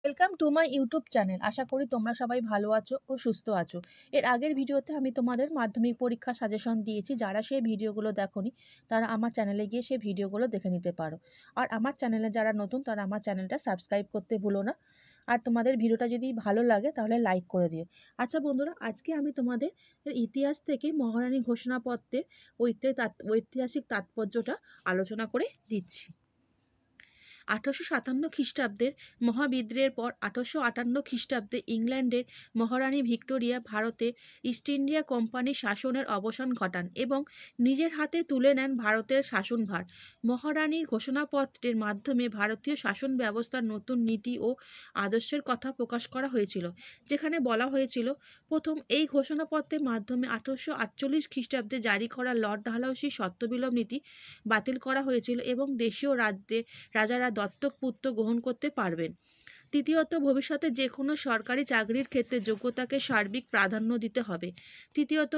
Welcome to my YouTube channel. আশা করি তোমরা সবাই ভালো আছো ও সুস্থ আছো। এর আগের ভিডিওতে আমি তোমাদের মাধ্যমিক পরীক্ষা সাজেশন দিয়েছি। যারা সেই ভিডিওগুলো দেখোনি তারা আমার চ্যানেলে গিয়ে সেই ভিডিওগুলো দেখে নিতে পারো। আর আমার চ্যানেলে যারা নতুন তারা আমার চ্যানেলটা সাবস্ক্রাইব করতে ভুলো না। আর তোমাদের ভিডিওটা যদি ভালো লাগে তাহলে লাইক করে দিও। আচ্ছা বন্ধুরা, আজকে আমি তোমাদের ইতিহাস থেকে মহারানী ঘোষণাপত্রের ঐতিহাসিক তাৎপর্যটা আলোচনা করে দিচ্ছি। 1857 খ্রিস্টাব্দের মহাবিদ্রোহের পর 1858 খ্রিস্টাব্দে ইংল্যান্ডের মহারানী ভিক্টোরিয়া ভারতে ইস্ট ইন্ডিয়া কোম্পানির শাসনের অবসান ঘটান এবং নিজের হাতে তুলে নেন ভারতের শাসনভার। মহারানীর ঘোষণাপত্রের মাধ্যমে ভারতীয় শাসন ব্যবস্থার নতুন নীতি ও আদর্শের কথা প্রকাশ করা হয়েছিল, যেখানে বলা হয়েছিল প্রথম এই ঘোষণাপত্রের মাধ্যমে 1848 খ্রিস্টাব্দে জারি করা লর্ড ডালহৌসির শর্তবিলোপ নীতি বাতিল করা হয়েছিল এবং দেশীয় রাজারা দত্তক পুত্র গ্রহণ করতে পারবেন। তৃতীয়ত, ভবিষ্যতে যে কোনো সরকারি চাকরির ক্ষেত্রে যোগ্যতাকে সার্বিক প্রাধান্য দিতে হবে। তৃতীয়ত,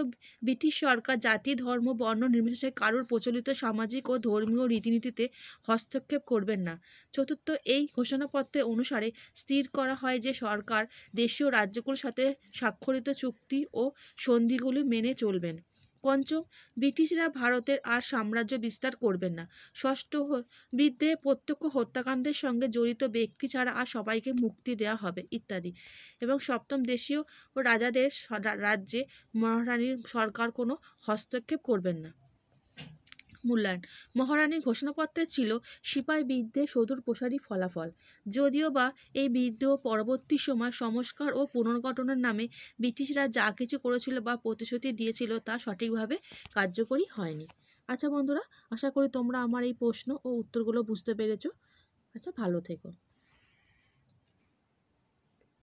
ব্রিটিশ সরকার জাতি ধর্ম বর্ণ নির্বিশেষে কারোর প্রচলিত সামাজিক ও ধর্মীয় রীতিনীতিতে হস্তক্ষেপ করবেন না। চতুর্থ, এই ঘোষণাপত্রে অনুসারে স্থির করা হয় যে সরকার দেশীয় রাজ্যগুলোর সাথে স্বাক্ষরিত চুক্তি ও সন্ধিগুলি মেনে চলবেন। পঞ্চম, ব্রিটিশরা ভারতের আর সাম্রাজ্য বিস্তার করবেন না। ষষ্ঠ, বিদ্রোহে প্রত্যক্ষ হত্যাকাণ্ডের সঙ্গে জড়িত ব্যক্তি ছাড়া আর সবাইকে মুক্তি দেওয়া হবে ইত্যাদি। এবং সপ্তম, দেশীয় ও রাজাদের রাজ্যে মহারানীর সরকার কোনো হস্তক্ষেপ করবেন না। মূল্যায়ন। মহারানীর ঘোষণাপত্রে ছিল সিপাই বিদ্রোহের সুদূর প্রসারী ফলাফল। যদিও বা এই বিদ্রোহ পরবর্তী সময় সংস্কার ও পুনর্গঠনের নামে ব্রিটিশরা যা কিছু করেছিল বা প্রতিশ্রুতি দিয়েছিল তা সঠিকভাবে কার্যকরী হয়নি। আচ্ছা বন্ধুরা, আশা করি তোমরা আমার এই প্রশ্ন ও উত্তরগুলো বুঝতে পেরেছো। আচ্ছা, ভালো থেকো।